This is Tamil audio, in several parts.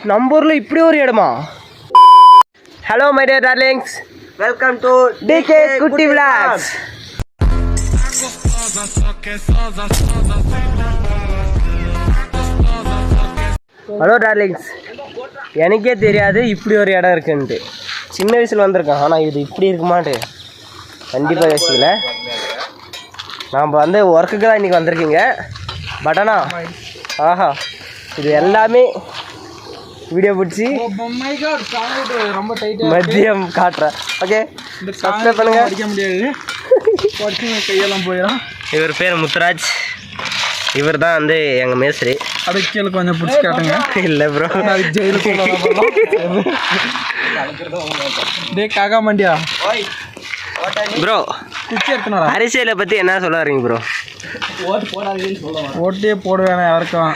நம்ம ஊர்ல இப்படி ஒரு இடமா? Hello my dear darlings, welcome to DK Kutty vlogs. Hello darlings, எனக்கே தெரியாது இப்படி ஒரு இடம் இருக்குன்ட்டு. சின்ன வயசில் வந்திருக்கேன், ஆனால் இது இப்படி இருக்குமாட்டு கண்டிப்பாக யோசிக்கல. நாம் வந்து ஒர்க்குக்கு தான் இன்றைக்கி வந்திருக்கீங்க. பட் ஆனால் ஆஹா, இது எல்லாமே வீடியோ பிடிச்சி மதியம் காட்டுறேன். ஓகே, சப்ஸ்கிரைப் பண்ணுங்க. அடிக்க முடியாது, கையெல்லாம் போயிடும். இவர் பேர் முத்துராஜ். இவர் தான் வந்து எங்கள் மேஸ்திரி. அடைக்கல கொஞ்சம் பிடிச்சி காட்டுங்க. இல்லை ப்ரோ, ஜெயிலுக்கு டே காக்கா மண்டியா ப்ரோ. அரசியலை பற்றி என்ன சொல்ல வரீங்க ப்ரோ? ஓட்டே போட வேணாம் யாருக்கும்.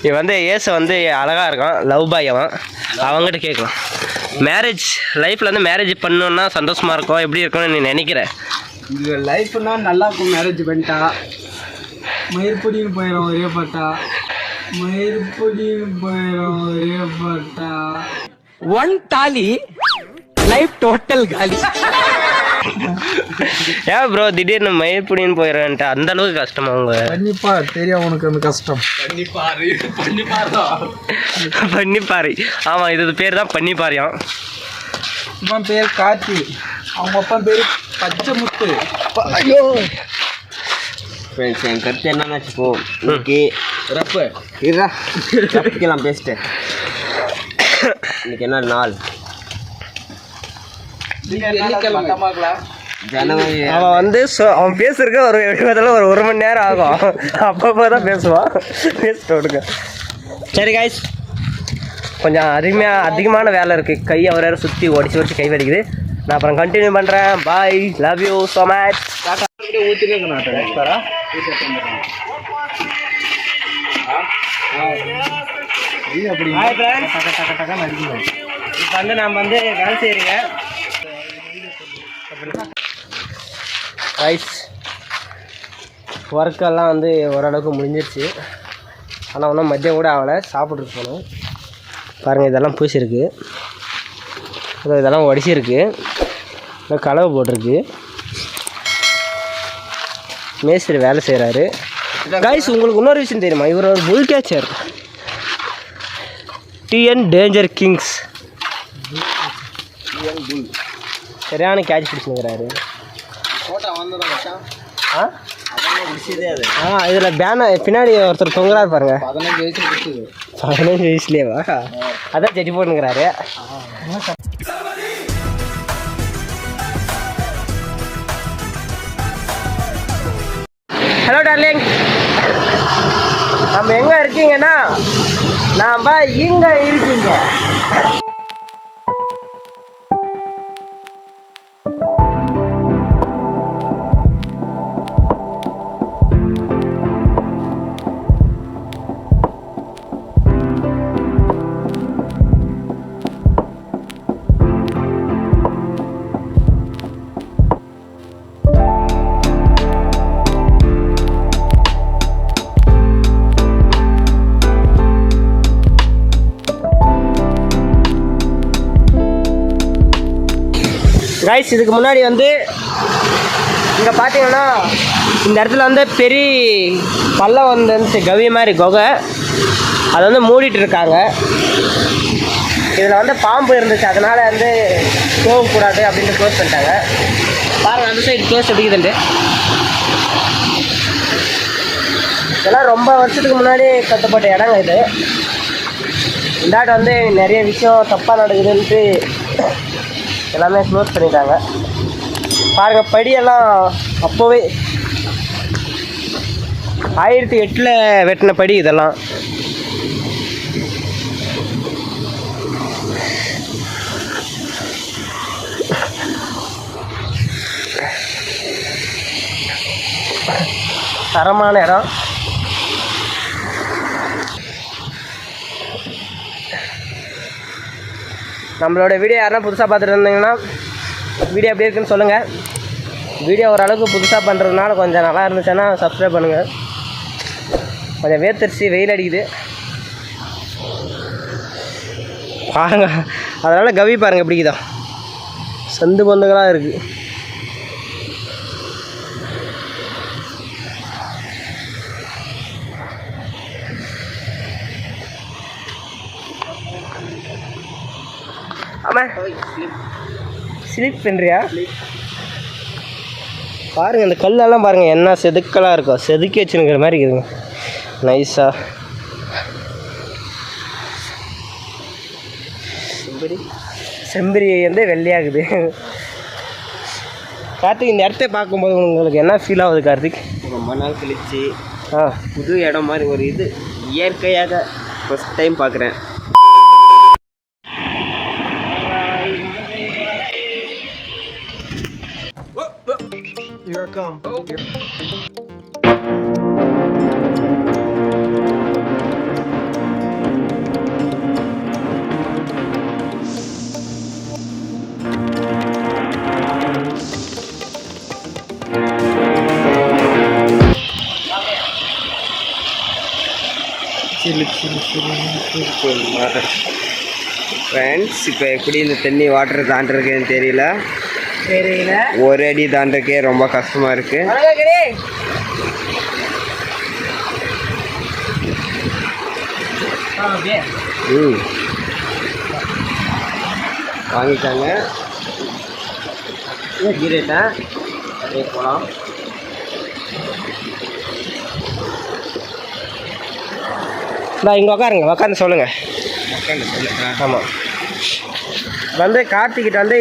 இது வந்து ஏச வந்து அழகாக இருக்கான், லவ் பாய். அவங்ககிட்ட கேட்கலாம், மேரேஜ் லைஃப்பில் வந்து மேரேஜ் பண்ணணுன்னா சந்தோஷமாக இருக்கும், எப்படி இருக்கும்னு நீ நினைக்கிற? இது லைஃப்னா நல்லா இருக்கும். மேரேஜ் பண்ணிட்டா மயிர்பொடின்னு போயிடும் ஒரே பாட்டா, மயிர்பொடின்னு போயிடும் ஒரே பாட்டா. ஒன் தாலி லைஃப் டோட்டல் காலி. ஏன் ப்ரோ திடீர்னு மயிர்பொடின்னு போயிடுறேன்ட்டு அந்த அளவுக்கு கஷ்டமா? அவங்க கண்டிப்பா தெரியும் உனக்கு அந்த கஷ்டம். பன்னிப்பாறை. ஆமாம், இது பேர் தான் பன்னிப்பாறையாம். இவன் பேர் கார்த்தி, அவங்க அப்பா பேர் பச்சை முத்து. ஐயோ ஃப்ரெண்ட்ஸ், என் கருத்து என்னன்னு வச்சுக்கோ, இன்னைக்கு ரப்பு ரப்புக்கெல்லாம் பேசிட்டு இன்னைக்கு என்ன நாள்? ஜனவரி. அவன் வந்து அவன் பேசுறதுக்கு ஒரு மணி நேரம் ஆகும். அப்பப்போ தான் பேசுவான். பேசிட்டு விடுங்க. சரி காய்ஸ், கொஞ்சம் அதிகமான வேலை இருக்குது. கை அவரை சுற்றி ஒடிச்சு கை வலிக்குது. நான் அப்புறம் கண்டினியூ பண்ணுறேன். பாய், லவ் யூ ஸோ மச். இப்போ வந்து நம்ம வந்து வேலை செய்கிறீங்க ரைஸ். ஒர்க்கெல்லாம் வந்து ஓரளவுக்கு முடிஞ்சிருச்சு. ஆனால் ஒன்றும் மதியம் கூட ஆகலை, சாப்பிட்ருக்கு போகணும். பாருங்கள், இதெல்லாம் பூசிருக்கு, இதெல்லாம் உடச்சிருக்கு, கலவை போட்டிருக்கு. மேஸ்திரி வேலை செய்கிறாரு. கைஸ், உங்களுக்கு இன்னொரு விஷயம் தெரியுமா? இவர் ஒரு புல் கேச்சர், டிஎன் டேஞ்சர் கிங்ஸ். சரியான கேட்ச் பிடிச்சுங்கிறாரு. இதில் பேன பின்னாடி ஒருத்தர் தொங்குறாரு பாருங்க. 15 வயசுலேயேவா? அதான் செடி போட்டுங்கிறாரு. ஹலோ டார்லிங், நம்ம எங்கே இருக்கீங்கன்னா நாம் இங்கே இருக்கீங்க. கைஸ், இதுக்கு முன்னாடி வந்து இங்கே பார்த்தீங்கன்னா இந்த இடத்துல வந்து பெரிய பள்ளம் வந்து கவி மாதிரி குகை, அதை வந்து மூடிட்டு இருக்காங்க. இதில் வந்து பாம்பு இருந்துச்சு, அதனால் வந்து போகக்கூடாது அப்படின்ட்டு க்ளோஸ் பண்ணிட்டாங்க. பாருங்கள், அந்த சைடு க்ளோஸ் அடிக்குதுண்டு. இதெல்லாம் ரொம்ப வருஷத்துக்கு முன்னாடி கட்டப்பட்ட இடங்க இது. இந்தாட்ட வந்து நிறைய விஷயம் தப்பாக நடக்குதுன்ட்டு எல்லாமே க்ளோஸ் பண்ணிட்டாங்க. பாருங்கள், படியெல்லாம் அப்போவே 1008 வெட்டின படி இதெல்லாம். தரமான இடம். நம்மளோட வீடியோ யாருன்னா புதுசாக பார்த்துட்டு இருந்தீங்கன்னா வீடியோ எப்படி இருக்குன்னு சொல்லுங்கள். வீடியோ ஓரளவுக்கு புதுசாக பண்ணுறதுனால கொஞ்சம் நல்லா இருந்துச்சுன்னா சப்ஸ்கிரைப் பண்ணுங்கள். கொஞ்சம் வேர்த்தரிசி வெயில் அடிக்குது, பாருங்க, அதனால் கவி பாருங்கள் எப்படிதான் சந்து பந்துகளாக இருக்குது. ஆமாம் ஸ்லிப் பண்ணுறியா? பாருங்கள் இந்த கல்லெல்லாம் பாருங்கள் என்ன செதுக்கலாக இருக்கும், செதுக்கி வச்சுருக்கிற மாதிரி இருக்குதுங்க நைஸாக. செம்பரி வந்து வெள்ளையாகுது. கார்த்திக் இந்த இடத்த பார்க்கும்போது உங்களுக்கு என்ன ஃபீல் ஆகுது கார்த்திக்? ரொம்ப நாள் கழிச்சு புது இடம் மாதிரி ஒரு இது இயற்கையாக ஃபஸ்ட் டைம் பார்க்குறேன். Here I come. ஃப்ரெண்ட்ஸ், இப்போ எப்படி இந்த தண்ணி வாட்டர் தாண்டிருக்குன்னு தெரியல. ஒரு அடி தாண்டக்கே ரொம்ப கஷ்டமாக இருக்குது. வாங்கிட்டாங்க கீரேட்டேன் அப்படியே போகலாம். இங்கே உக்காருங்க சொல்லுங்கள். ஆமாம், வந்து கார்த்திகிட்ட வந்து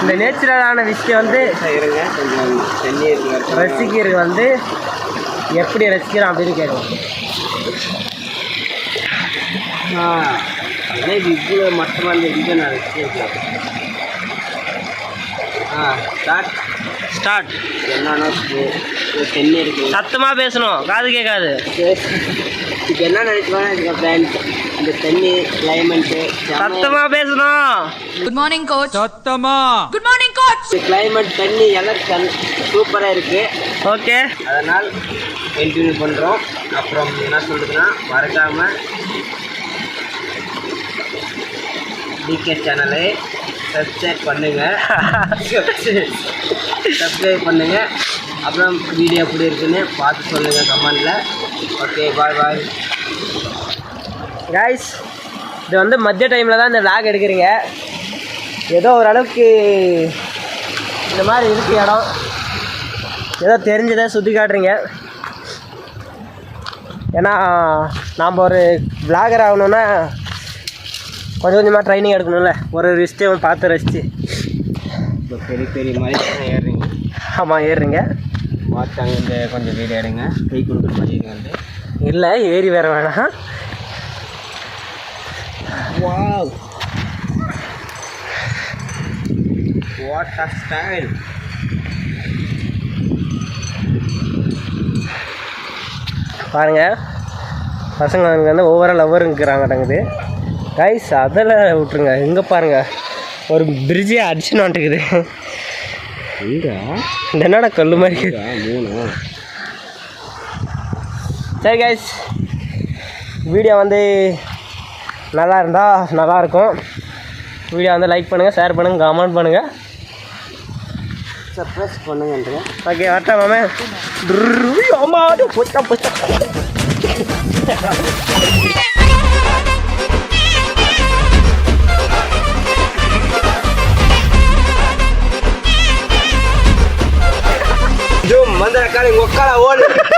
இந்த நேச்சுரலான விஷயம் வந்து இருங்க, கொஞ்சம் தண்ணி இருக்கு. ரசிக்கிறது வந்து எப்படி ரசிக்கிறோம் அப்படின்னு கேட்கும். அதே இவ்வளோ மட்டமாக இந்த வீடியோ நான் ரசிச்சிருக்கேன். ஸ்டார்ட் என்னன்னா தண்ணி இருக்குது. சத்தமாக பேசணும், காது கேட்காது. இப்போ என்ன நினைச்சுவாங்க ஃப்ரெண்ட்ஸ், இந்த தண்ணி கிளைமேட்டு சத்தமாக பேசணும். Good morning coach. சத்தமா குட் மார்னிங் கோச். கிளைமேட் தண்ணி எல்லாம் சூப்பராக இருக்குது. ஓகே, அதனால் கண்டினியூ பண்ணுறோம். அப்புறம் என்ன சொல்கிறதுன்னா, மறக்காமல் டிகே சேனலை சப்ஸ்கிரைப் பண்ணுங்கள். சப்ஸ்கிரைப் பண்ணுங்கள். அப்புறம் வீடியோ எப்படி இருக்குன்னு பார்த்து சொல்லுங்கள் கமெண்டில். ஓகே, பாய் பாய் கைஸ். இது வந்து மத்திய டைமில் தான் இந்த vlog எடுக்கிறீங்க. ஏதோ ஓரளவுக்கு இந்த மாதிரி இருக்குது இடம், ஏதோ தெரிஞ்சதை சுற்றி காட்டுறீங்க. ஏன்னா நாம் ஒரு vlogger ஆகணுன்னா கொஞ்சம் கொஞ்சமாக ட்ரைனிங் எடுக்கணும்ல, ஒரு விஷயம் பார்த்து ரசித்து. இப்போ பெரிய பெரிய மாதிரி ஏறுறீங்க. ஆமாம், ஏறுறீங்க. பார்த்தாங்க இந்த கொஞ்சம் வீடியோ எடுங்க, கை கொடுக்குற மாதிரி வந்து இல்லை ஏறி வேற வேணாம். Wow, what a style. பாருங்கள், பசங்க வந்து ஒவ்வொரு லவ்வருங்கிறாங்கட்டங்குது கைஸ். அதில் விட்ருங்க. இங்கே பாருங்கள், ஒரு பிரிட்ஜே அடிச்சுன்னு வந்துட்டுக்குது. இங்கே இந்த என்னடா கல் மாதிரி. 3. சரி கைஸ், வீடியோ வந்து நல்லா இருந்தால் நல்லாயிருக்கும். வீடியோ வந்து லைக் பண்ணுங்கள், ஷேர் பண்ணுங்கள், கமெண்ட் பண்ணுங்கள், சர்ப்ரைஸ் பண்ணுங்கன்ற. ஓகே, வரட்டா மாமே. ஆமா, போச்சா போச்சா. மந்திர காலை ஒக்கால ஓடு.